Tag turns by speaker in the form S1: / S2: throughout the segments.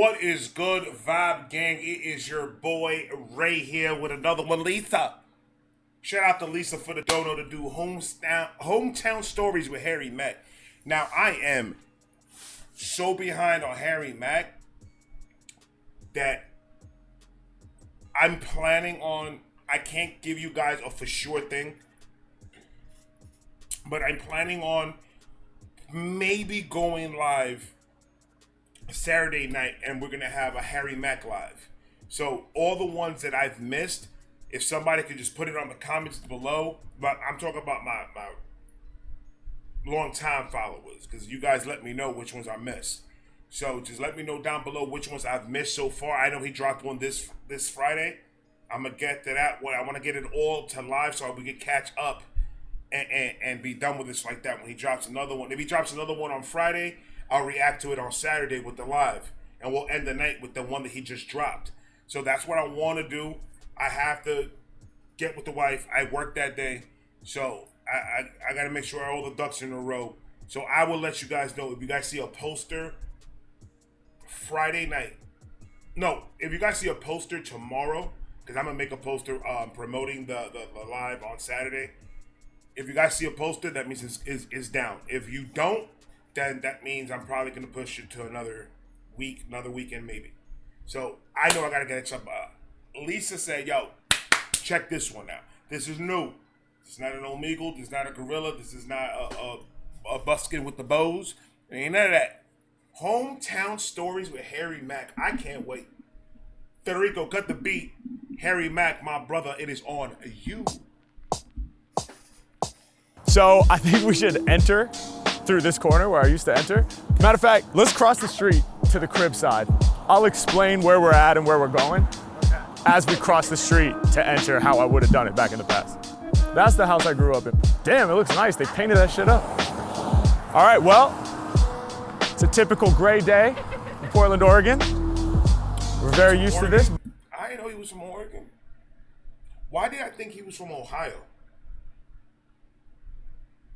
S1: What is good, Vibe Gang? It is your boy Ray here with another one, Lisa. Shout out to Lisa for the dono to do hometown stories with Harry Mack. Now, I am so behind on Harry Mack that I'm planning on, I can't give you guys a for sure thing, but I'm planning on maybe going live Saturday night, and we're gonna have a Harry Mack live. So all the ones that I've missed, if somebody could just put it on the comments below, but I'm talking about my long time followers, because you guys let me know which ones I missed. So just let me know down below which ones I've missed so far. I know he dropped one this Friday. I'm gonna get to that one. I want to get it all to live so we can catch up and be done with this like that when he drops another one. If he drops another one on Friday, I'll react to it on Saturday with the live, and we'll end the night with the one that he just dropped. So that's what I want to do. I have to get with the wife. I work that day, so I got to make sure all the ducks in a row. So I will let you guys know if you guys see a poster Friday night. No, if you guys see a poster tomorrow, because I'm gonna make a poster promoting the live on Saturday. If you guys see a poster, that means it's down. If you don't, then that means I'm probably going to push it to another weekend maybe. So I know I got to get it up. Lisa said, yo, check this one out. This is new. This is not an Omegle. This is not a gorilla. This is not a buskin with the bows. It ain't none of that. Hometown stories with Harry Mack. I can't wait. Federico, cut the beat. Harry Mack, my brother, it is on you.
S2: So I think we should enter through this corner where I used to enter. Matter of fact, let's cross the street to the crib side. I'll explain where we're at and where we're going as we cross the street to enter how I would have done it back in the past. That's the house I grew up in. Damn, it looks nice. They painted that shit up. All right, well, it's a typical gray day in Portland, Oregon. We're very used to this.
S1: I didn't know he was from Oregon. Why did I think he was from Ohio?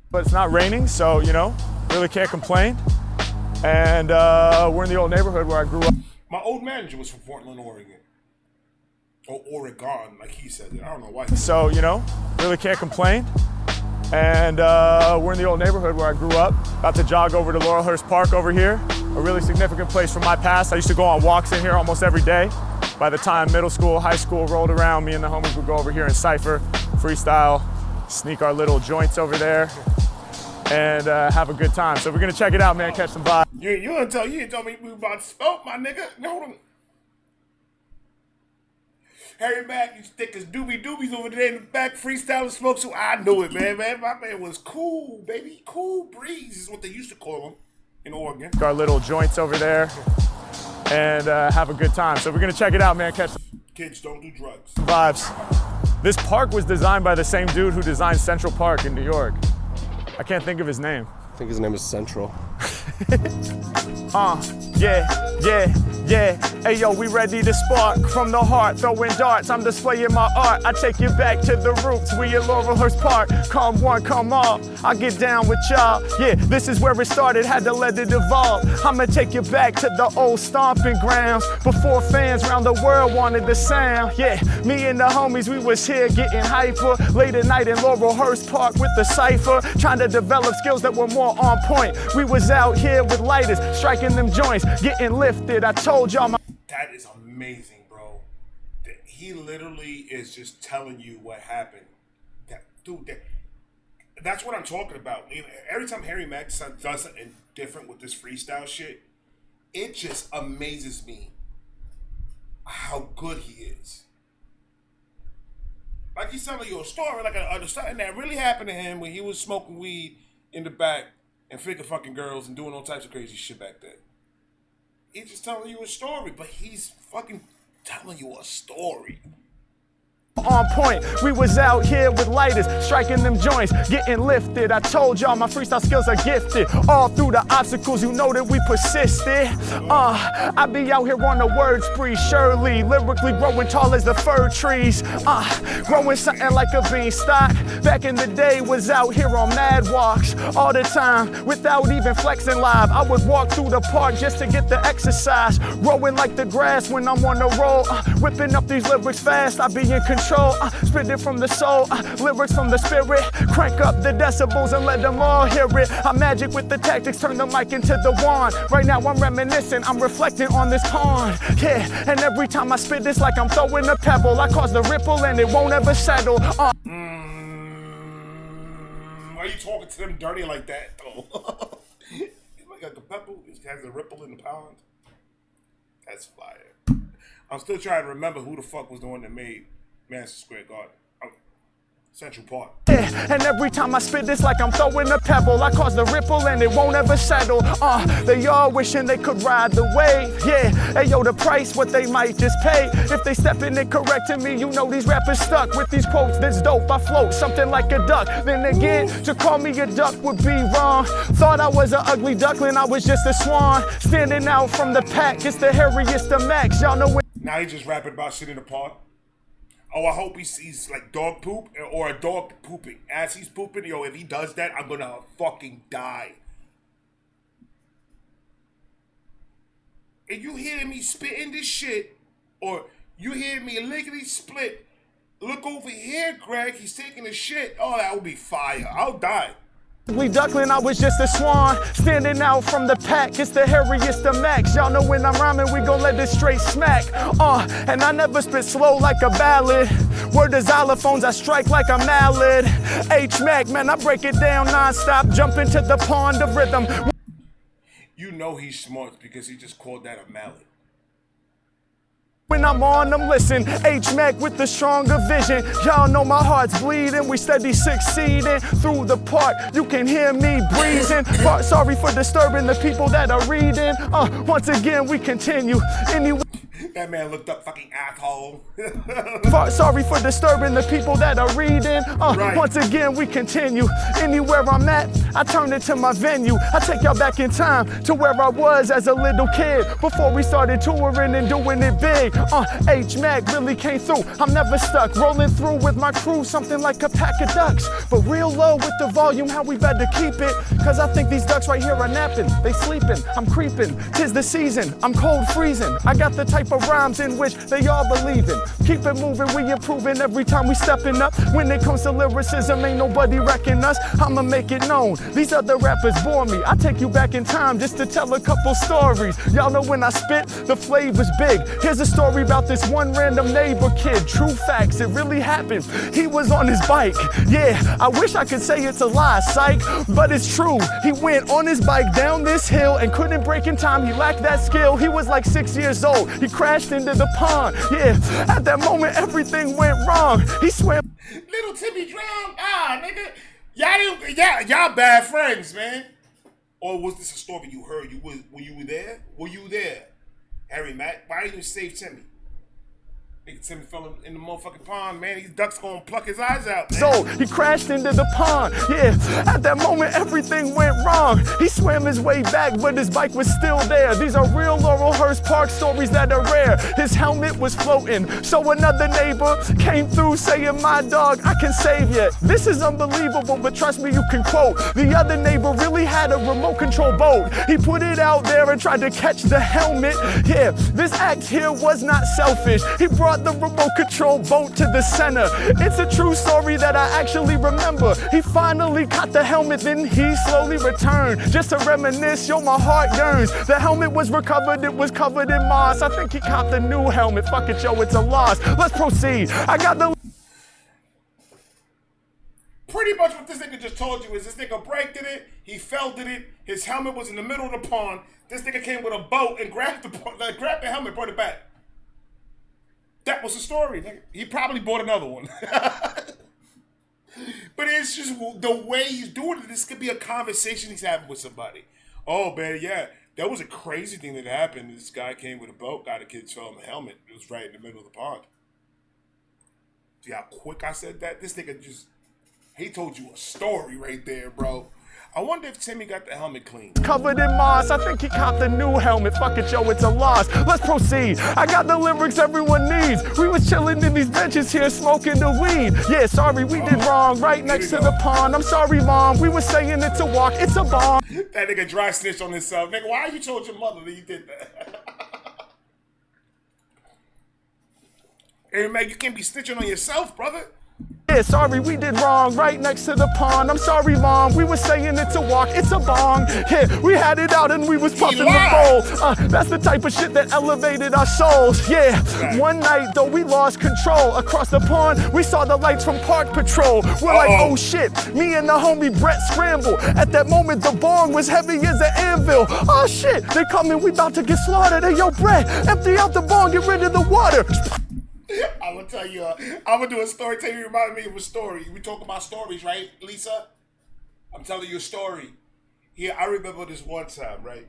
S2: But it's not raining, so, you know, really can't complain. And we're in the old neighborhood where I grew up.
S1: My old manager was from Portland, Oregon. Or Oregon, like he said it. I don't know why.
S2: So, you know, really can't complain. And we're in the old neighborhood where I grew up. About to jog over to Laurelhurst Park over here. A really significant place from my past. I used to go on walks in here almost every day. By the time middle school, high school rolled around, me and the homies would go over here and cypher, freestyle, sneak our little joints over there, and have a good time. So we're gonna check it out, man, catch some vibes.
S1: You didn't tell me we about to smoke, my nigga. Hold on. Harry Mack, you stick his doobies over there in the back, freestyle smoke. So I knew it, man. My man was cool, baby. Cool breeze is what they used to call him in Oregon.
S2: Our little joints over there, and have a good time. So we're gonna check it out, man, catch some
S1: kids don't do drugs.
S2: Vibes. This park was designed by the same dude who designed Central Park in New York. I can't think of his name.
S3: I think his name is Central.
S2: Yeah. Hey yo, we ready to spark from the heart, throwing darts. I'm displaying my art. I take you back to the roots. We at Laurelhurst Park. Come one, come all. I get down with y'all. Yeah, this is where it started. Had to let it evolve. I'ma take you back to the old stomping grounds before fans around the world wanted the sound. Yeah, me and the homies, we was here getting hyper. Late at night in Laurelhurst Park with the cipher, trying to develop skills that were more on point. We was out here with lighters, striking them joints, getting lifted. I told y'all my.
S1: That is amazing, bro. He literally is just telling you what happened. That's what I'm talking about. Every time Harry Mack does something different with this freestyle shit, it just amazes me how good he is. Like he's telling you a story, like something that really happened to him when he was smoking weed in the back and figure fucking girls and doing all types of crazy shit back then. He's just telling you a story, but he's fucking telling you a story.
S2: On on point. We was out here with lighters, striking them joints, getting lifted. I told y'all my freestyle skills are gifted. All through the obstacles, you know that we persisted. I be out here on the word spree, surely lyrically growing tall as the fir trees. Growing something like a beanstalk. Back in the day, was out here on mad walks all the time without even flexing live. I would walk through the park just to get the exercise. Growing like the grass when I'm on the roll. Whipping up these lyrics fast, I be in control. Spitting from the soul, lyrics from the spirit. Crank up the decibels and let them all hear it. I'm magic with the tactics, turn the mic into the wand. Right now I'm reminiscing, I'm reflecting on this pond. Yeah, and every time I spit it's like I'm throwing a pebble. I cause the ripple and it won't ever settle.
S1: Why are you talking to them dirty like that though? Like the pebble, it has a ripple in the pond. That's fire. I'm still trying to remember who the fuck was the one that made Madison Square Garden. Central Park.
S2: Yeah, and every time I spit it's like I'm throwing a pebble. I cause the ripple and it won't ever settle. They all wishing they could ride the wave. Yeah, hey yo, the price what they might just pay. If they step in and correcting me, you know these rappers stuck with these quotes that's dope. I float something like a duck. Then again, to call me a duck would be wrong. Thought I was an ugly duckling, I was just a swan. Standing out from the pack, it's the hairiest of Macks. Y'all know when.
S1: Now he just rapping about shit in the park. Oh, I hope he sees like dog poop or a dog pooping. As he's pooping, yo, if he does that, I'm gonna fucking die. And you hear me spitting this shit, or you hear me lickety split, look over here, Greg, he's taking a shit. Oh, that would be fire. I'll die.
S2: Duckling, I was just a swan, standing out from the pack. It's the hairiest of Macks. Y'all know when I'm rhyming, we gon' let this straight smack. And I never spit slow like a ballad. Word to xylophones, I strike like a mallet. H-Mack, man, I break it down non-stop, jump into the pond of rhythm.
S1: You know he's smart because he just called that a mallet.
S2: When I'm on them, listen, H-Mack with the stronger vision. Y'all know my heart's bleeding, we steady succeeding. Through the park, you can hear me breezing. Sorry for disturbing the people that are reading. Once again, we continue. Anyway.
S1: That man looked up fucking asshole.
S2: Sorry for disturbing the people that are reading.
S1: Right.
S2: Once again, we continue. Anywhere I'm at, I turn it to my venue. I take y'all back in time to where I was as a little kid before we started touring and doing it big. H-Mack really came through. I'm never stuck, rolling through with my crew, something like a pack of ducks. But real low with the volume, how we better keep it. Cause I think these ducks right here are napping. They sleeping, I'm creeping. 'Tis the season, I'm cold freezing. I got the type of rhymes in which they all believe in. Keep it moving, we improving every time we stepping up. When it comes to lyricism, ain't nobody wrecking us. I'ma make it known, these other rappers bore me. I take you back in time just to tell a couple stories. Y'all know when I spit, the flavor's big. Here's a story about this one random neighbor kid. True facts, it really happened. He was on his bike. Yeah, I wish I could say it's a lie, psych, but it's true. He went on his bike down this hill and couldn't break in time. He lacked that skill. He was like 6 years old. He crashed into the pond. Yeah, at that moment everything went wrong. He swam.
S1: Little Timmy drowned. Nigga. Y'all bad friends, man. Or was this a story you heard? Were you there? Were you there? Harry Mack, why didn't you save Timmy? Nigga, Timmy fell in the motherfucking pond, man. These ducks gonna pluck his eyes out, man.
S2: So he crashed into the pond. Yeah, at that moment everything went wrong. He swam his way back, but his bike was still there. These are real Laurelhurst Park stories that are rare. His helmet was floating, so another neighbor came through saying, "My dog, I can save you." This is unbelievable, but trust me, you can quote. The other neighbor really had a remote control boat. He put it out there and tried to catch the helmet. Yeah, this act here was not selfish. He brought the remote control boat to the center. It's a true story that I actually remember. He finally caught the helmet, then he slowly returned. Just to reminisce, yo, my heart yearns. The helmet was recovered, it was covered in moss. I think he caught the new helmet. Fuck it, yo, it's a loss. Let's proceed. I got the...
S1: Pretty much what this nigga just told you is this nigga braked it, he felled it, his helmet was in the middle of the pond. This nigga came with a boat and grabbed the helmet, brought it back. That was the story, nigga. He probably bought another one. But it's just the way he's doing it. This could be a conversation he's having with somebody. Oh, man, yeah. That was a crazy thing that happened. This guy came with a boat, got a kid's fell in the helmet. It was right in the middle of the pond. See how quick I said that? This nigga just, he told you a story right there, bro. I wonder if Timmy got the helmet clean.
S2: Covered in moss, I think he copped a new helmet. Fuck it, yo, it's a loss. Let's proceed. I got the lyrics everyone needs. We was chilling in these benches here, smoking the weed. Yeah, sorry, we did wrong, right next to the pond. I'm sorry, mom, we were saying it's a walk, it's a bomb.
S1: That nigga dry snitch on himself. Nigga, why you told your mother that you did that? Hey, man, you can't be snitching on yourself, brother.
S2: Yeah, sorry, we did wrong, right next to the pond. I'm sorry, mom, we were saying it's a walk, it's a bong. Yeah, we had it out and we was puffing the bowl. That's the type of shit that elevated our souls. Yeah, one night though we lost control. Across the pond, we saw the lights from Park Patrol. We're like, oh shit, me and the homie Brett scramble. At that moment, the bong was heavy as an anvil. Oh shit, they coming, we about to get slaughtered. Hey, yo, Brett, empty out the bong, get rid of the water.
S1: I'm gonna tell you, I'm gonna do a story. Tell you, reminded me of a story. We talk about stories, right, Lisa? I'm telling you a story. Yeah, I remember this one time, right?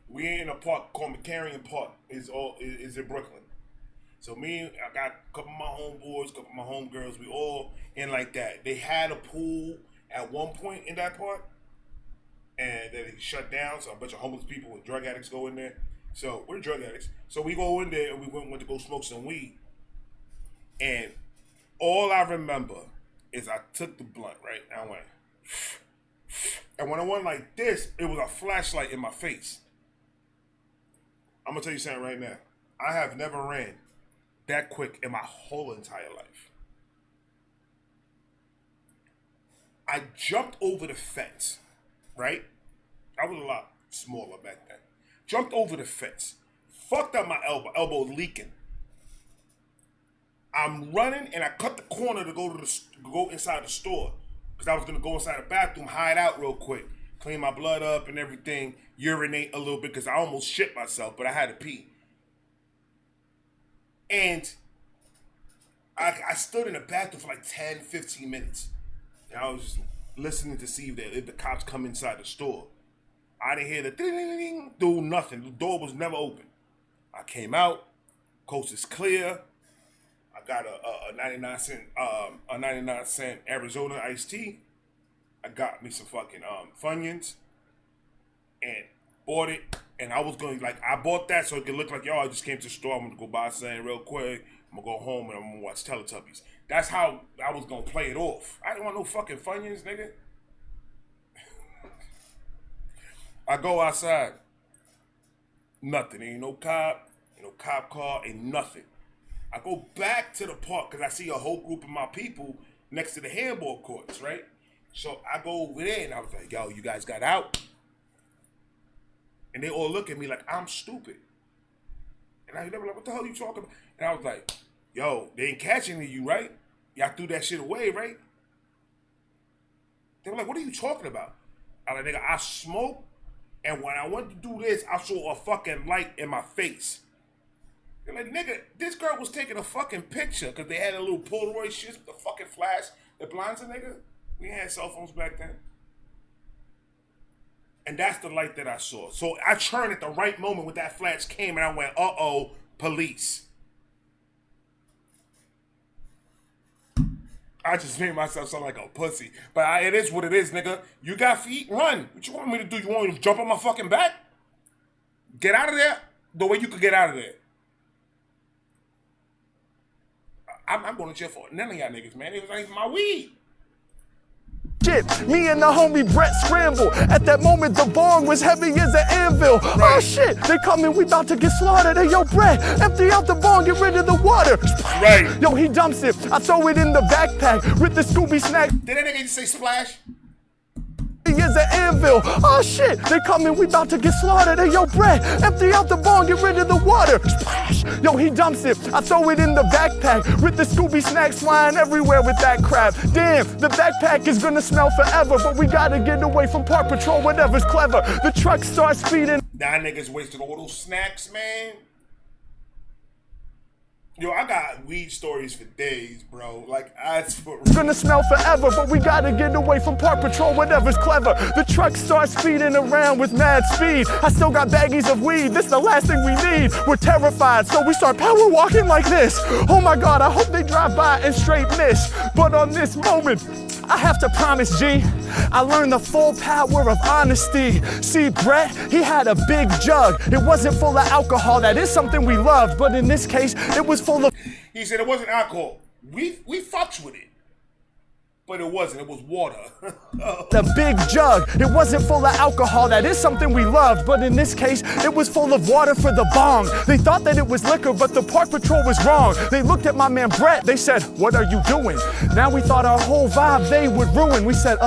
S1: We in a park called McCarrion Park. Is in Brooklyn. So I got a couple of my homeboys, a couple of my homegirls. We all in like that. They had a pool at one point in that park, and then it shut down. So a bunch of homeless people and drug addicts go in there. So we're drug addicts. So we go in there and we went to go smoke some weed. And all I remember is I took the blunt, right? And I went, and when I went like this, it was a flashlight in my face. I'm gonna tell you something right now. I have never ran that quick in my whole entire life. I jumped over the fence, right? I was a lot smaller back then. Jumped over the fence. Fucked up my elbow leaking. I'm running and I cut the corner to go inside the store. Because I was gonna go inside the bathroom, hide out real quick, clean my blood up and everything, urinate a little bit because I almost shit myself, but I had to pee. And I stood in the bathroom for like 10, 15 minutes. And I was just listening to see if the cops come inside the store. I didn't hear the ding, do nothing. The door was never open. I came out, coast is clear. I got a 99 cent Arizona iced tea. I got me some fucking Funyuns and bought it. And I was going I bought that so it could look like, yo, I just came to the store. I'm gonna go buy something real quick. I'm gonna go home and I'm gonna watch Teletubbies. That's how I was gonna play it off. I didn't want no fucking Funyuns, nigga. I go outside. Nothing. Ain't no cop car, ain't nothing. I go back to the park because I see a whole group of my people next to the handball courts, right? So I go over there and I was like, yo, you guys got out? And they all look at me like I'm stupid. And they were like, what the hell are you talking about? And I was like, yo, they ain't catching you, right? Y'all threw that shit away, right? They were like, what are you talking about? I was like, nigga, I smoke. And when I went to do this, I saw a fucking light in my face. They're like, nigga, this girl was taking a fucking picture because they had a little Polaroid shit with the fucking flash that blinds a nigga. We ain't had cell phones back then. And that's the light that I saw. So I turned at the right moment when that flash came and I went, uh-oh, police. I just made myself sound like a pussy. But it is what it is, nigga. You got feet? Run. What you want me to do? You want me to jump on my fucking back? Get out of there the way you could get out of there. I'm going to jail for none of y'all niggas, man. It was like my weed.
S2: Shit, me and the homie Brett scramble. At that moment, the bong was heavy as an anvil. Right. Oh shit, they coming, we about to get slaughtered. Hey, yo, Brett, empty out the bong, get rid of the water.
S1: Right.
S2: Yo, he dumps it. I throw it in the backpack with the Scooby snack.
S1: Did that nigga just say splash?
S2: Is an anvil. Oh shit, they coming, we about to get slaughtered. Hey, yo, Brett, empty out the bong, get rid of the water. Splash. Yo, he dumps it. I throw it in the backpack with the Scooby snacks flying everywhere with that crap. Damn, the backpack is gonna smell forever, but we gotta get away from Park Patrol, whatever's clever. The truck starts speeding.
S1: That niggas wasted all those snacks, man. Yo, I got weed stories for days, bro. Like, that's for
S2: It's gonna smell forever, but we gotta get away from Park Patrol, whatever's clever. The truck starts speeding around with mad speed. I still got baggies of weed, this the last thing we need. We're terrified, so we start power walking like this. Oh my God, I hope they drive by and straight miss. But on this moment, I have to promise, G, I learned the full power of honesty. See, Brett, he had a big jug. It wasn't full of alcohol, that is something we loved, but in this case, it was full of...
S1: He said it wasn't alcohol. We fucks with it. But it wasn't, it was water.
S2: The big jug, it wasn't full of alcohol, that is something we loved, but in this case, it was full of water for the bong. They thought that it was liquor, but the Park Patrol was wrong. They looked at my man Brett, they said, what are you doing? Now we thought our whole vibe they would ruin. We said,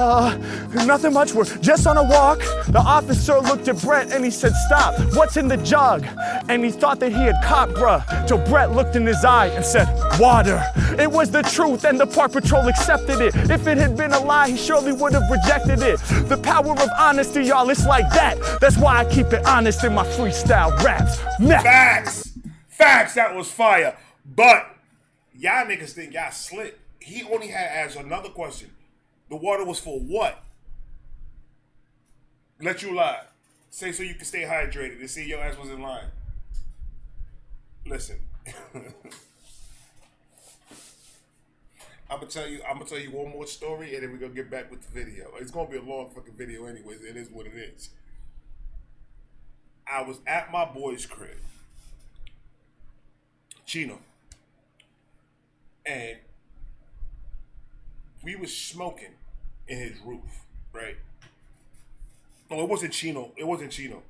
S2: nothing much, we're just on a walk. The officer looked at Brett and he said, stop, what's in the jug? And he thought that he had caught bruh, till Brett looked in his eye and said, water. It was the truth and the Park Patrol accepted it. If it had been a lie, he surely would have rejected it. The power of honesty, y'all, it's like that. That's why I keep it honest in my freestyle raps. Mack.
S1: Facts, that was fire. But y'all niggas think y'all slick. He only had asked another question. The water was for what? Let you lie. Say so you can stay hydrated and see your ass was in line. Listen. I'm gonna tell you one more story, and then we're gonna get back with the video. It's gonna be a long fucking video anyways. It is what it is. I was at my boy's crib, Chino, and we was smoking in his roof, right? No, it wasn't Chino. It wasn't Chino.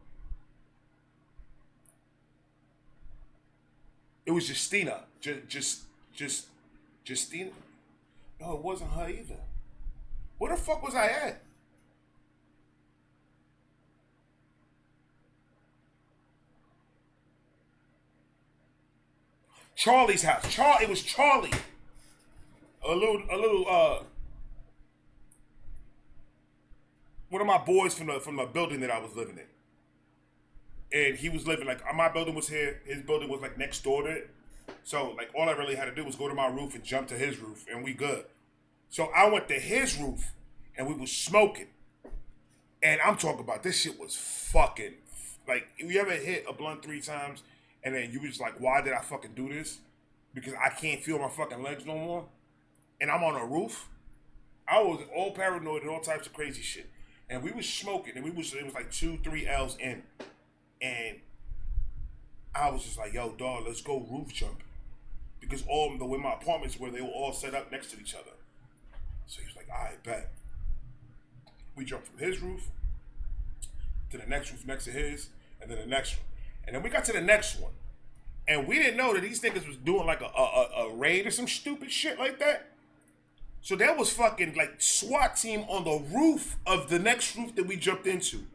S1: It was Justina. Justina. No, it wasn't her either. Where the fuck was I at? Charlie's house. It was Charlie. A little one of my boys from the building that I was living in. And he was living, like, my building was here, his building was like next door to it. So, like, all I really had to do was go to my roof and jump to his roof, and we good. So I went to his roof, and we was smoking. And I'm talking about, this shit was fucking, like, you ever hit a blunt 3 times, and then you was like, why did I fucking do this? Because I can't feel my fucking legs no more. And I'm on a roof. I was all paranoid and all types of crazy shit. And we was smoking, and it was like 2-3 L's in. And I was just like, yo, dog, let's go roof jumping. Because all the way my apartments were, they were all set up next to each other. So he was like, all right, bet. We jumped from his roof to the next roof next to his, and then the next one. And then we got to the next one. And we didn't know that these niggas was doing like a raid or some stupid shit like that. So there was fucking like SWAT team on the roof of the next roof that we jumped into.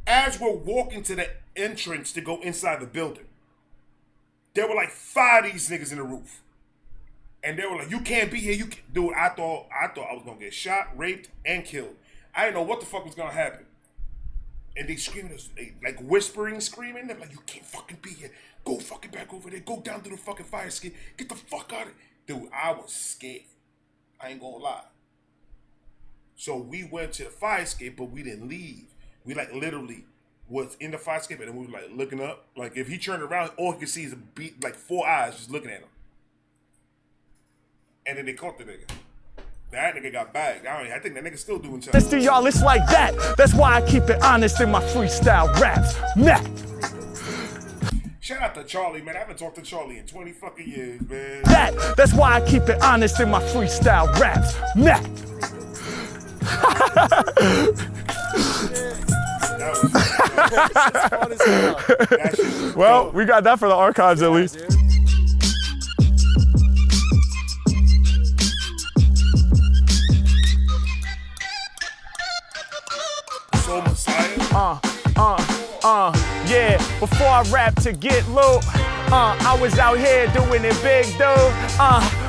S1: As we're walking to the entrance to go inside the building, there were like 5 of these niggas in the roof. And they were like, you can't be here. Dude, I thought I was going to get shot, raped, and killed. I didn't know what the fuck was going to happen. And they screaming, like whispering, screaming. They're like, you can't fucking be here. Go fucking back over there. Go down to the fucking fire escape. Get the fuck out of it. Dude, I was scared. I ain't going to lie. So we went to the fire escape, but we didn't leave. We like literally was in the fire escape, and then we were like looking up. Like if he turned around, all he could see is like 4 eyes just looking at him. And then they caught the nigga. That nigga got bagged. I think that nigga's still doing something.
S2: This to y'all, it's like that. That's why I keep it honest in my freestyle raps. Mack.
S1: Shout out to Charlie, man. I haven't talked to Charlie in 20 fucking years, man.
S2: That's why I keep it honest in my freestyle raps. Mack. Well, we got that for the archives at least.
S1: So Messiah.
S2: Yeah, before I rap to get low, I was out here doing it big, dude.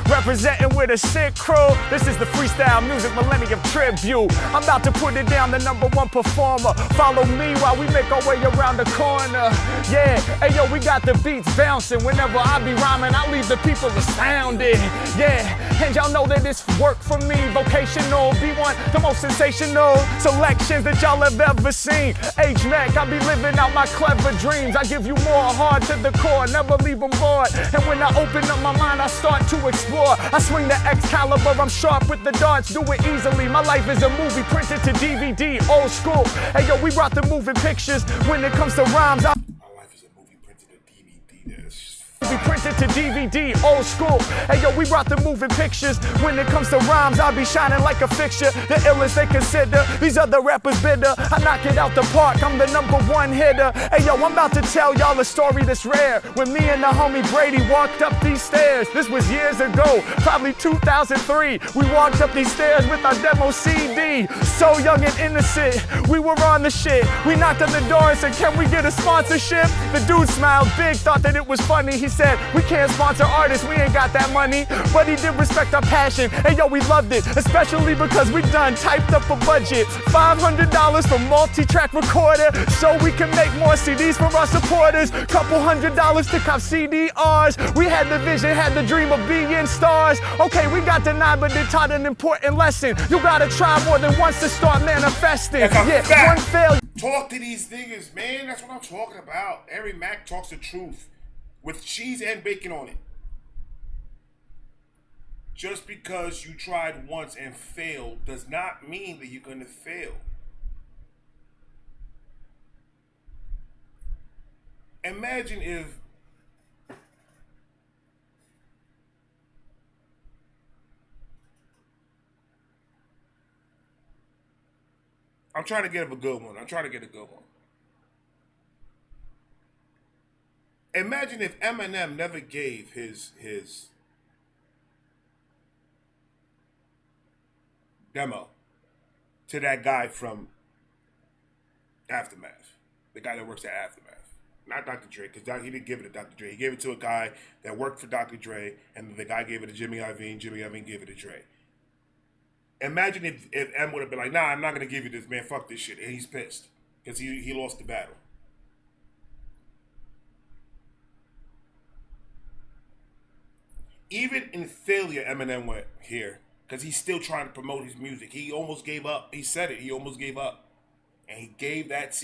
S2: Representing with a sick crew. This is the Freestyle Music Millennium Tribute. I'm about to put it down, the #1 performer. Follow me while we make our way around the corner. Yeah, hey yo, we got the beats bouncing. Whenever I be rhyming, I leave the people astounded. Yeah, and y'all know that it's work for me. Vocational, B1, the most sensational selections that y'all have ever seen. Mack, I be living out my clever dreams. I give you more hard to the core, never leave them bored. And when I open up my mind, I start to explore. I swing the Excalibur, I'm sharp with the darts, do it easily. My life is a movie printed to DVD, old school. Hey yo, we brought the moving pictures. When it comes to rhymes,
S1: my life is a movie printed to DVD.
S2: We printed to DVD, old school. Hey yo, we brought the moving pictures. When it comes to rhymes, I'll be shining like a fixture. The illest they consider, these other rappers bitter. I knock it out the park, I'm the #1 hitter. Hey yo, I'm about to tell y'all a story that's rare. When me and the homie Brady walked up these stairs, this was years ago, probably 2003. We walked up these stairs with our demo CD. So young and innocent, we were on the shit. We knocked on the door and said, can we get a sponsorship? The dude smiled big, thought that it was funny. He said, we can't sponsor artists, we ain't got that money. But he did respect our passion, and yo, we loved it. Especially because we done typed up a budget. $500 for multi-track recorder, so we can make more CDs for our supporters. Couple $100 to cop CDRs. We had the vision, had the dream of being stars. Okay, we got denied, but they taught an important lesson. You gotta try more than once to start manifesting. Yeah, one failure.
S1: Talk to these niggas, man. That's what I'm talking about. Harry Mack talks the truth. With cheese and bacon on it. Just because you tried once and failed does not mean that you're going to fail. Imagine if I'm trying to get a good one. Imagine if Eminem never gave his demo to that guy from Aftermath, the guy that works at Aftermath, not Dr. Dre, because he didn't give it to Dr. Dre. He gave it to a guy that worked for Dr. Dre, and the guy gave it to Jimmy Iovine. Jimmy Iovine gave it to Dre. Imagine if M would have been like, nah, I'm not going to give you this, man. Fuck this shit. And he's pissed because he lost the battle. Even in failure, Eminem went here because he's still trying to promote his music. He almost gave up. He said it. He almost gave up. And he gave that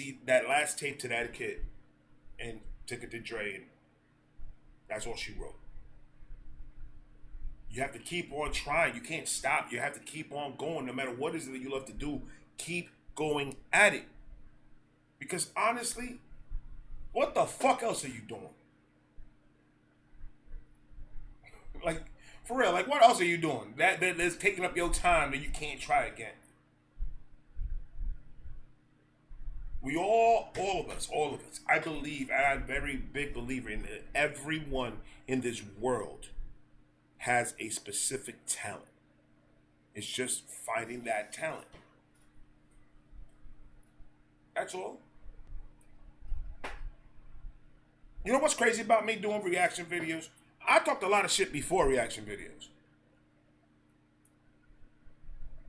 S1: last tape to that kid and took it to Dre, and that's all she wrote. You have to keep on trying. You can't stop. You have to keep on going. No matter what it is that you love to do, keep going at it. Because honestly, what the fuck else are you doing? Like, for real, like, what else are you doing? That's taking up your time that you can't try again. We all of us, I believe, and I'm a very big believer in that everyone in this world has a specific talent. It's just finding that talent. That's all. You know what's crazy about me doing reaction videos? I talked a lot of shit before reaction videos.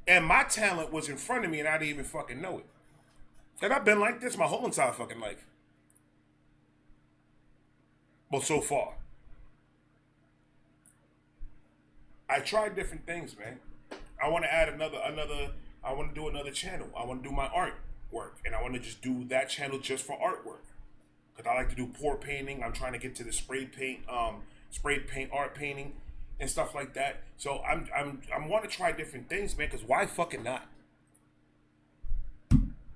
S1: And my talent was in front of me and I didn't even fucking know it. And I've been like this my whole entire fucking life. Well, so far. I tried different things, man. I want to add I want to do another channel. I want to do my artwork. And I want to just do that channel just for artwork. Because I like to do pour painting. I'm trying to get to the spray paint art painting and stuff like that. So I want to try different things, man, because why fucking not?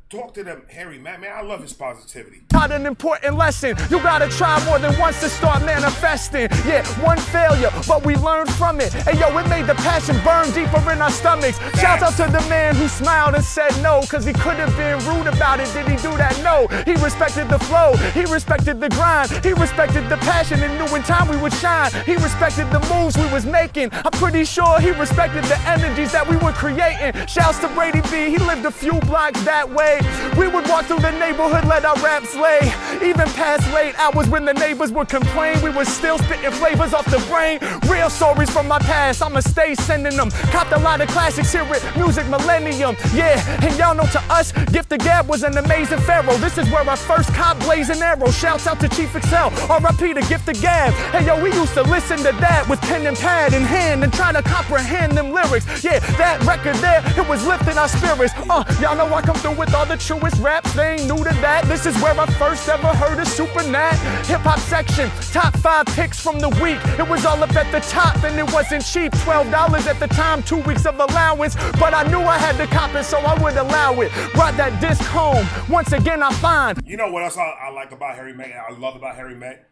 S1: Talk to them, Harry, man, I love his positivity.
S2: Taught an important lesson. You gotta try more than once to start manifesting. Yeah, one failure, but we learned from it. Hey yo, it made the passion burn deeper in our stomachs. Shout out to the man who smiled and said no, cause he could have been rude about it. Did he do that? No. He respected the flow, he respected the grind, he respected the passion and knew in time we would shine. He respected the moves we was making. I'm pretty sure he respected the energies that we were creating. Shouts to Brady B, he lived a few blocks that way. day. We would walk through the neighborhood, let our raps lay. Even past late hours when the neighbors would complain, we were still spitting flavors off the brain. Real stories from my past, I'ma stay sending them. Copped a lot of classics here at Music Millennium. Yeah, and y'all know to us, Gift the Gab was an amazing pharaoh. This is where I first caught blazing arrow. Shouts out to Chief Excel, R.I.P. to Gift the Gab. Hey yo, we used to listen to that with pen and pad in hand and try to comprehend them lyrics. Yeah, that record there, it was lifting our spirits. Y'all know I come through with all the truest raps, they ain't new to that. This is where I first ever heard of Super Nat. Hip hop section, top 5 picks from the week. It was all up at the top and it wasn't cheap. $12 at the time, 2 weeks of allowance. But I knew I had to cop it, so I would allow it. Brought that disc home, once again I find.
S1: You know what else I like about Harry Mack? I love about Harry Mack?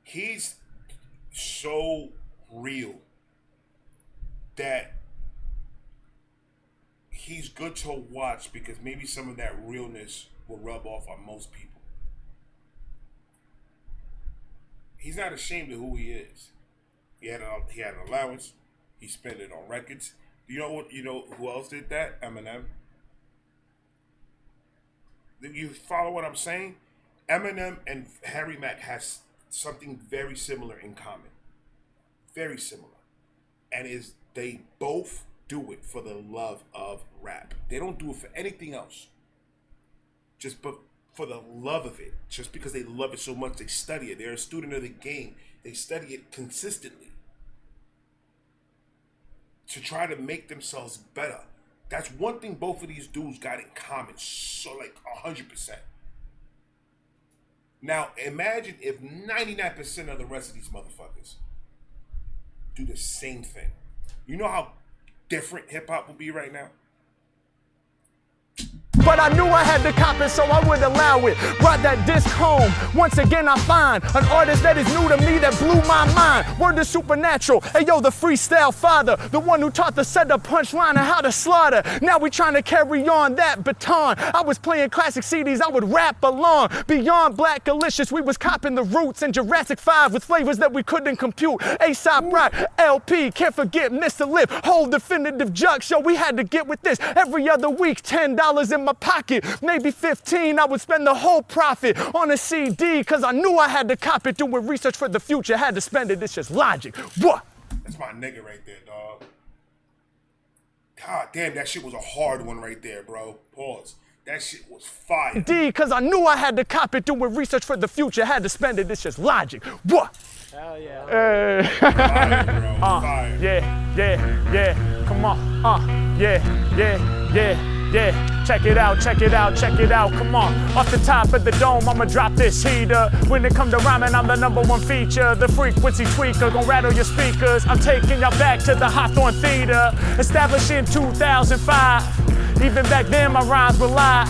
S1: He's so real that he's good to watch because maybe some of that realness will rub off on most people. He's not ashamed of who he is. He had an allowance. He spent it on records. You know who else did that? Eminem. You follow what I'm saying? Eminem and Harry Mack has something very similar in common. Very similar. And is they both do it for the love of rap. They don't do it for anything else. But for the love of it. Just because they love it so much, they study it. They're a student of the game. They study it consistently to try to make themselves better. That's one thing both of these dudes got in common. So like 100%. Now imagine if 99% of the rest of these motherfuckers do the same thing. You know how different hip hop will be right now?
S2: But I knew I had to cop it, so I would allow it. Brought that disc home, once again I find an artist that is new to me that blew my mind. Word is supernatural, hey yo, the freestyle father, the one who taught the setup, punchline, and how to slaughter. Now we trying to carry on that baton. I was playing classic CDs, I would rap along. Beyond Black Delicious, we was copping the Roots and Jurassic 5 with flavors that we couldn't compute. A$AP Rock, LP, can't forget Mr. Lip, whole definitive jux. Yo, we had to get with this every other week. $10 in my pocket, maybe 15. I would spend the whole profit on a CD because I knew I had to cop it. Doing research for the future, had to spend it. It's just logic. What?
S1: That's my nigga right there, dog. God damn, that shit was a hard one right there, bro. Pause. That shit was fire.
S2: Because I knew I had to cop it. Doing research for the future, had to spend it. It's just logic. What?
S3: Hell yeah.
S1: Fire, bro. Fire.
S2: Yeah. Come on. Yeah. Check it out. Come on. Off the top of the dome, I'ma drop this heater. When it come to rhyming, I'm the #1 feature. The frequency tweaker, gon' rattle your speakers. I'm taking y'all back to the Hawthorne Theater. Established in 2005. Even back then, my rhymes were live.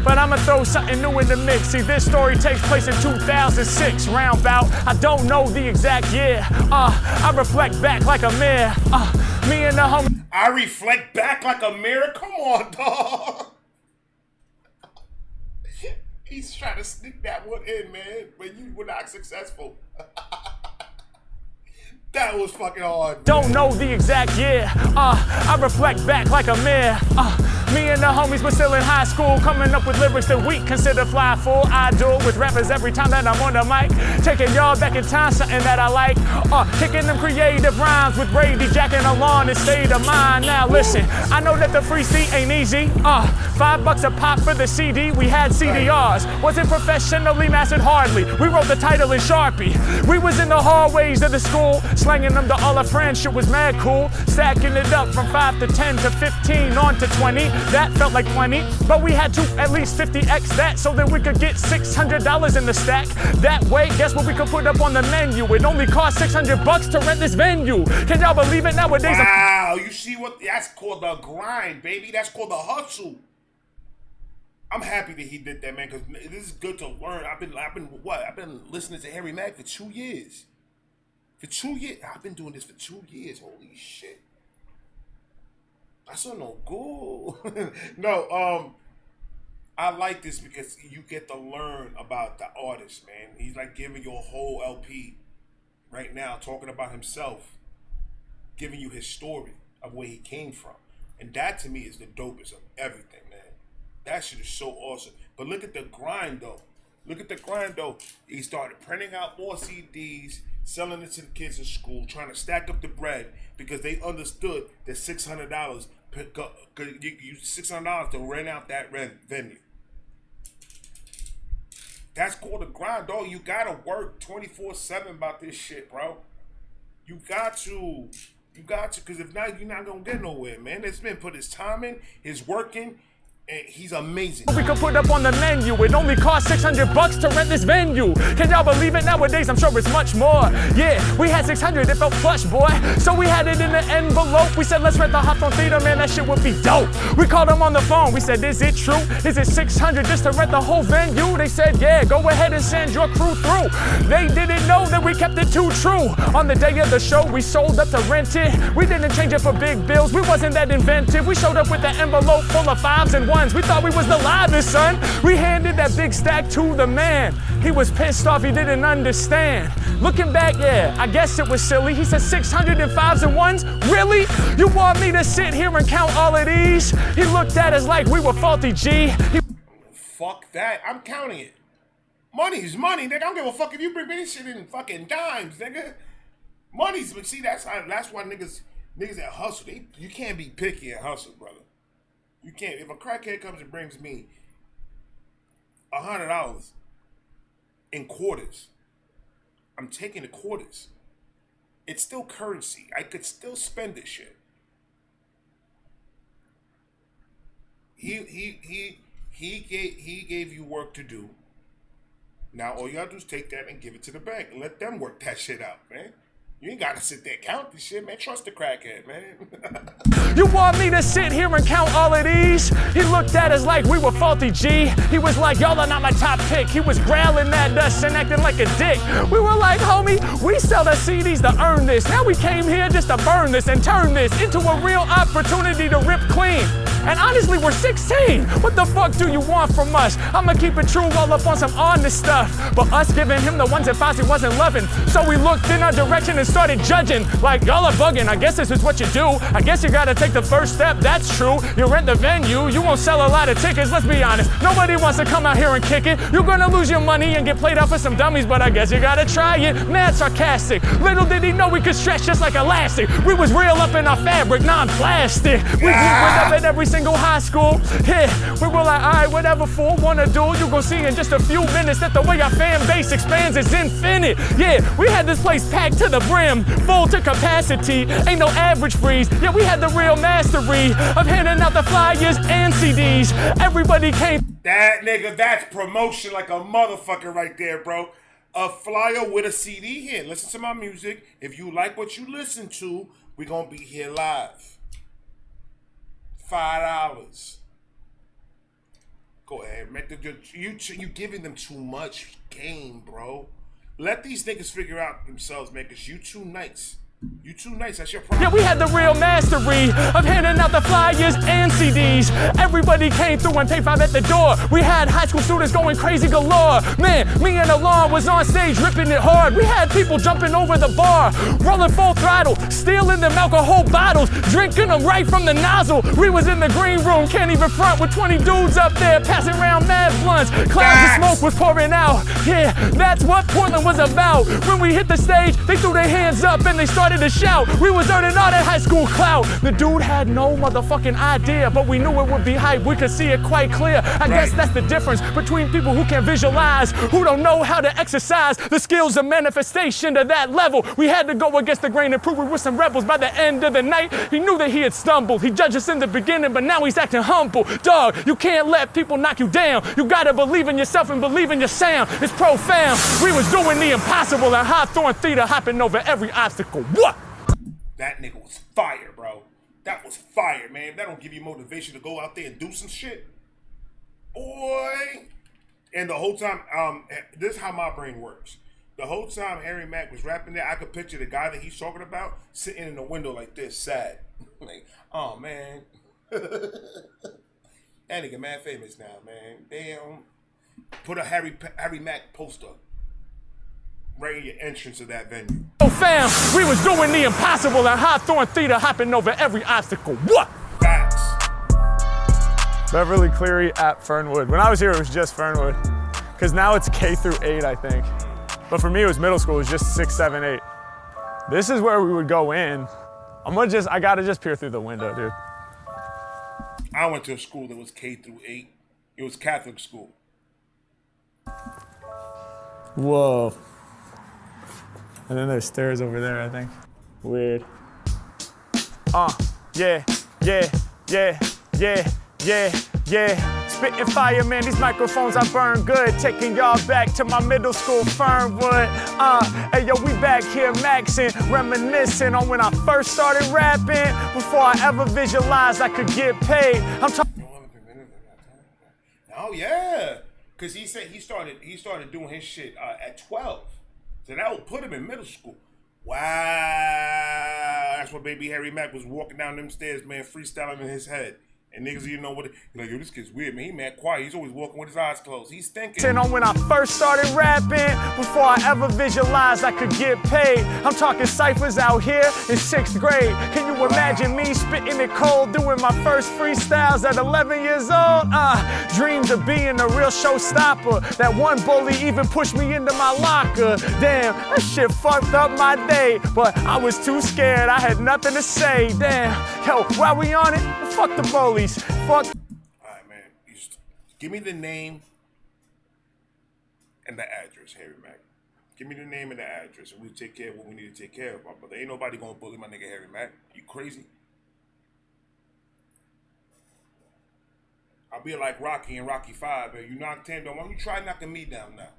S2: But I'ma throw something new in the mix. See, this story takes place in 2006, roundabout. I don't know the exact year. I reflect back like a mirror. Me and the homie.
S1: I reflect back like a mirror? Come on, dog. He's trying to sneak that one in, man. But you were not successful. That was fucking hard.
S2: Don't know the exact year. I reflect back like a mirror. Me and the homies were still in high school, coming up with lyrics that we consider fly full. I do it with rappers every time that I'm on the mic. Taking y'all back in time, something that I like. Kicking them creative rhymes with Brady, jacking along and state of mind. Now listen, I know that the free seat ain't easy. $5 a pop for the CD, we had CDRs. Wasn't professionally mastered hardly. We wrote the title in Sharpie. We was in the hallways of the school, slanging them to all our friends, shit was mad cool. Stacking it up from 5 to 10 to 15 on to 20. That felt like plenty, but we had to at least 50x that so that we could get $600 in the stack. That way, guess what we could put up on the menu? It only cost $600 to rent this venue. Can y'all believe it nowadays?
S1: Wow, you see what? That's called the grind, baby. That's called the hustle. I'm happy that he did that, man, because this is good to learn. I've been listening to Harry Mack for 2 years. For 2 years, I've been doing this for 2 years. Holy shit. That's no good. No, I like this because you get to learn about the artist, man. He's like giving you a whole LP right now, talking about himself, giving you his story of where he came from. And that to me is the dopest of everything, man. That shit is so awesome. But look at the grind though. Look at the grind though. He started printing out more CDs, selling it to the kids in school, trying to stack up the bread because they understood that $600 you $600 to rent out that venue. That's called a grind, dog. You gotta work 24/7 about this shit, bro. You got to, because if not, you're not gonna get nowhere, man. This man put his time in, his work in, and he's amazing.
S2: We could put up on the menu. It only cost $600 to rent this venue. Can y'all believe it? Nowadays, I'm sure it's much more. Yeah, we had 600. It felt plush, boy. So we had it in the envelope. We said, let's rent the Hawthorne Theater, man. That shit would be dope. We called them on the phone. We said, is it true? Is it 600 just to rent the whole venue? They said, yeah, go ahead and send your crew through. They didn't know that we kept it too true. On the day of the show, we sold up to rent it. We didn't change it for big bills. We wasn't that inventive. We showed up with the envelope full of 5s and 1s. We thought we was the livest, son. We handed that big stack to the man. He was pissed off, he didn't understand. Looking back, yeah, I guess it was silly. He said 605s and 1s? Really? You want me to sit here and count all of these? He looked at us like we were faulty, G.
S1: Fuck that, I'm counting it. Money's money, nigga. I don't give a fuck if you bring me this shit in fucking dimes, nigga. Money's, but see, that's why niggas that hustle, you can't be picky and hustle, brother. You can't. If a crackhead comes and brings me $100 in quarters, I'm taking the quarters. It's still currency. I could still spend this shit. He gave you work to do. Now all you gotta do is take that and give it to the bank and let them work that shit out, man. You ain't gotta sit there and count this shit, man. Trust the crackhead, man.
S2: You want me to sit here and count all of these? He looked at us like we were faulty, G. He was like, y'all are not my top pick. He was growling at us and acting like a dick. We were like, homie, we sell the CDs to earn this. Now we came here just to burn this and turn this into a real opportunity to rip clean. And honestly, we're 16. What the fuck do you want from us? I'ma keep it true all up on some honest stuff. But us giving him the 1s and 5s he wasn't loving. So we looked in our direction and started judging. Like, y'all are bugging. I guess this is what you do. I guess you gotta take the first step. That's true. You rent the venue. You won't sell a lot of tickets. Let's be honest. Nobody wants to come out here and kick it. You're gonna lose your money and get played out for some dummies. But I guess you gotta try it. Mad sarcastic. Little did he know we could stretch just like elastic. We was real up in our fabric, non-plastic. We went up at every single high school. Yeah, we were like, all right, whatever fool wanna do. You gon' see in just a few minutes that the way our fan base expands is infinite. Yeah, we had this place packed to the brim, full to capacity. Ain't no average freeze. Yeah, we had the real mastery of handing out the flyers and CDs. Everybody came.
S1: That nigga, that's promotion like a motherfucker right there, bro. A flyer with a CD here. Listen to my music. If you like what you listen to, we gonna be here live. $5. Go ahead, man. You giving them too much game, bro. Let these niggas figure out themselves, man, because you too nice. You too nice, that's your problem.
S2: Yeah, we had the real mastery of handing out the flyers and CDs. Everybody came through and paid $5 at the door. We had high school students going crazy galore. Man, me and Alon was on stage ripping it hard. We had people jumping over the bar, rolling full throttle, stealing them alcohol bottles, drinking them right from the nozzle. We was in the green room, can't even front, with 20 dudes up there passing around mad blunts. Clouds of smoke was pouring out. Yeah, that's what Portland was about. When we hit the stage, they threw their hands up and they started to shout. We was earning all that high school clout. The dude had no motherfucking idea, but we knew it would be hype. We could see it quite clear. I guess that's the difference between people who can visualize, who don't know how to exercise the skills of manifestation to that level. We had to go against the grain and prove we were some rebels. By the end of the night, he knew that he had stumbled. He judged us in the beginning, but now he's acting humble. Dog, you can't let people knock you down. You gotta believe in yourself and believe in your sound. It's profound. We was doing the impossible at Hawthorne Theater, hopping over every obstacle. What?
S1: That nigga was fire, bro. That was fire, man. If that don't give you motivation to go out there and do some shit, boy. And the whole time, this is how my brain works. The whole time Harry Mack was rapping there, I could picture the guy that he's talking about sitting in the window like this, sad. Like, oh, man. That nigga mad famous now, man. Damn. Put a Harry Mack poster right in your entrance of that venue.
S2: Oh fam, we was doing the impossible at Hawthorne Theater, hopping over every obstacle. What?
S1: Facts.
S2: Beverly Cleary at Fernwood. When I was here, it was just Fernwood. Because now it's K through 8, I think. But for me, it was middle school. It was just 6, 7, 8. This is where we would go in. I gotta just peer through the window, dude.
S1: I went to a school that was K through 8. It was Catholic school.
S2: Whoa. And then there's stairs over there, I think. Weird. Yeah. Spitting fire, man, these microphones, I burn good. Taking y'all back to my middle school, Fernwood. Hey, yo, we back here maxing, reminiscing on when I first started rapping. Before I ever visualized I could get paid. I'm talking.
S1: Oh, yeah. Because he said he started doing his shit at 12. So that would put him in middle school. Wow. That's what baby Harry Mack was walking down them stairs, man, freestyling in his head. And niggas, you know what? Like, yo, this kid's weird, man. He mad quiet. He's always walking with his eyes closed. He's thinking.
S2: On when I first started rapping, before I ever visualized I could get paid. I'm talking ciphers out here in 6th grade. Can you imagine me spitting it cold, doing my first freestyles at 11 years old? Dreams of being a real showstopper. That one bully even pushed me into my locker. Damn, that shit fucked up my day. But I was too scared. I had nothing to say. Damn, yo, while we on it, fuck the bullies. Fuck.
S1: All right, man. Give me the name and the address, Harry Mack. Give me the name and the address, and we'll take care of what we need to take care of. But there ain't nobody gonna bully my nigga Harry Mack. You crazy? I'll be like Rocky in Rocky 5, man. You knock 10 down. Why don't you try knocking me down now?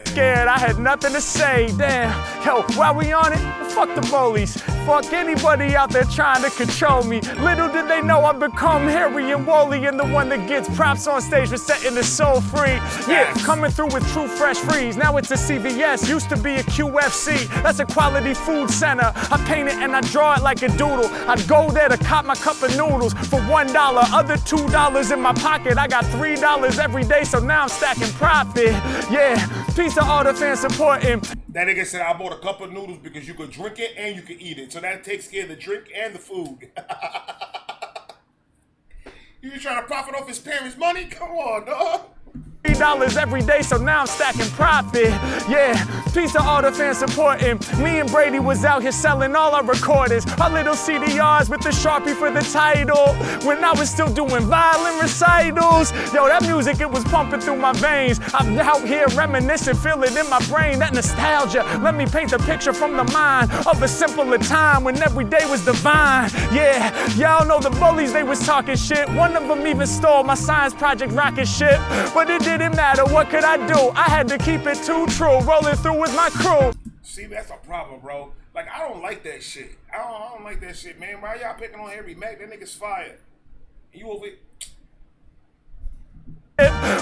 S2: Scared, I had nothing to say. Damn, yo, while we on it, fuck the bullies. Fuck anybody out there trying to control me. Little did they know I've become Harry and Wooly, and the one that gets props on stage for setting the soul free. Yeah, coming through with true fresh freeze. Now it's a CVS, used to be a QFC. That's a quality food center. I paint it and I draw it like a doodle. I'd go there to cop my cup of noodles for $1, other $2 in my pocket. I got $3 every day, so now I'm stacking profit. Yeah. Peace to all the fans supporting.
S1: That nigga said I bought a cup of noodles because you could drink it and you could eat it. So that takes care of the drink and the food. You trying to profit off his parents' money? Come on, dog.
S2: $3 every day, so now I'm stacking profit. Yeah, peace to all the fans supporting. Me and Brady was out here selling all our recordings, our little CDRs with the Sharpie for the title. When I was still doing violin recitals, yo, that music, it was pumping through my veins. I'm out here reminiscing, feel it in my brain, that nostalgia. Let me paint the picture from the mind of a simpler time when every day was divine. Yeah, y'all know the bullies, they was talking shit. One of them even stole my science project rocket ship, but it didn't matter, what could I do? I had to keep it too true, rolling through with my crew.
S1: See, that's a problem, bro. Like, I don't like that shit. I don't like that shit, man. Why y'all picking on Harry Mack? That nigga's fired. You over it?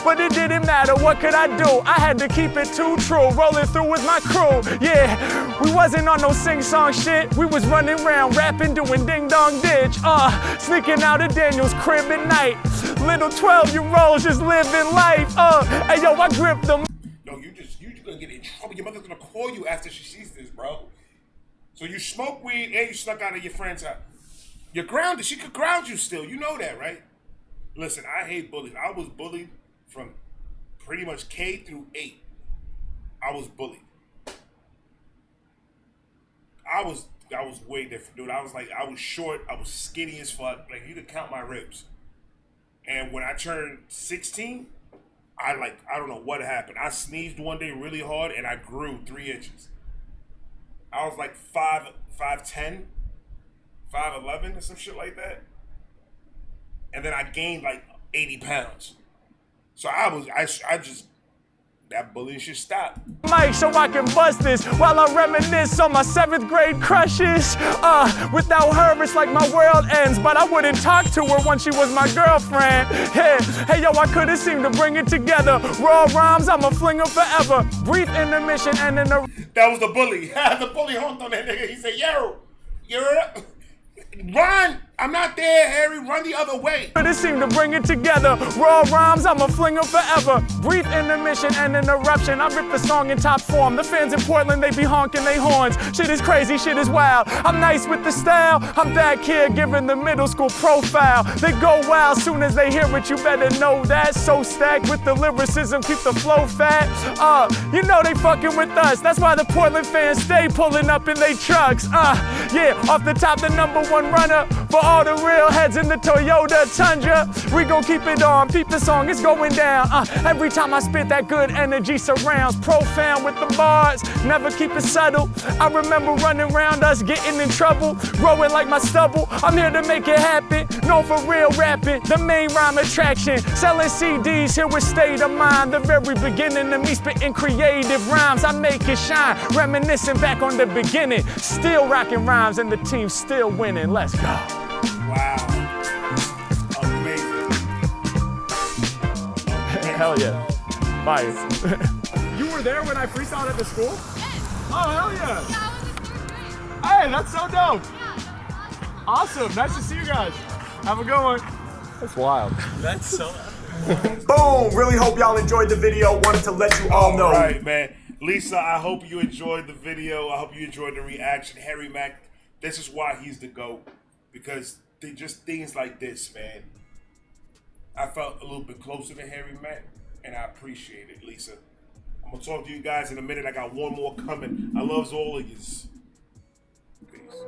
S2: But it didn't matter, what could I do? I had to keep it too true, rolling through with my crew. Yeah, we wasn't on no sing-song shit. We was running around, rapping, doing ding-dong ditch. Sneaking out of Daniel's crib at night. Little 12-year-olds just living life. Hey, yo, I gripped them.
S1: No, you gonna get in trouble. Your mother's gonna call you after she sees this, bro. So you smoke weed and you snuck out of your friend's house. You're grounded. She could ground you still. You know that, right? Listen, I hate bullies. I was bullied from pretty much K through 8. I was bullied. I was way different, dude. I was short. I was skinny as fuck. Like, you could count my ribs. And when I turned 16, I don't know what happened. I sneezed one day really hard and I grew 3 inches. I was like 5'10", 5'11", or some shit like that. And then I gained like 80 pounds. So that bullying should stop.
S2: Mike, so I can bust this while I reminisce on my 7th grade crushes. Without her, it's like my world ends, but I wouldn't talk to her once she was my girlfriend. Hey, yo, I couldn't seem to bring it together. Raw rhymes, I'ma fling her forever. Brief intermission and then
S1: That was the bully. The bully honked on that nigga. He said, yo, you're Ron. I'm not there, Harry. Run the other way.
S2: It seemed to bring it together. Raw rhymes, I'ma fling them forever. Brief intermission and an eruption. I rip the song in top form. The fans in Portland, they be honking their horns. Shit is crazy, shit is wild. I'm nice with the style. I'm that kid giving the middle school profile. They go wild soon as they hear it. You better know that. So stacked with the lyricism, keep the flow fat. You know they fucking with us. That's why the Portland fans stay pulling up in they trucks. Yeah, off the top, the #1 runner for all the real heads in the Toyota Tundra. We gon' keep it on, peep the song, it's going down. Every time I spit, that good energy surrounds. Profound with the bars, never keep it subtle. I remember running around us, getting in trouble, growing like my stubble. I'm here to make it happen, known for real rapping, the main rhyme attraction. Selling CDs here with State of Mind. The very beginning of me spitting creative rhymes. I make it shine, reminiscing back on the beginning. Still rocking rhymes and the team's still winning. Let's go.
S1: Wow. Amazing.
S2: Hell yeah. Fire. You were there when I freestyled at the school? Oh, hell yeah. Hey, that's so dope. Awesome. Nice to see you guys. Have a good one. That's wild.
S3: That's so.
S2: Boom. Really hope y'all enjoyed the video. Wanted to let you all know.
S1: All right, man. Lisa, I hope you enjoyed the video. I hope you enjoyed the reaction. Harry Mack, this is why he's the GOAT. Because they just things like this, man. I felt a little bit closer to Harry Mack, and I appreciate it, Lisa. I'm gonna talk to you guys in a minute. I got one more coming. I loves all of yous. Peace.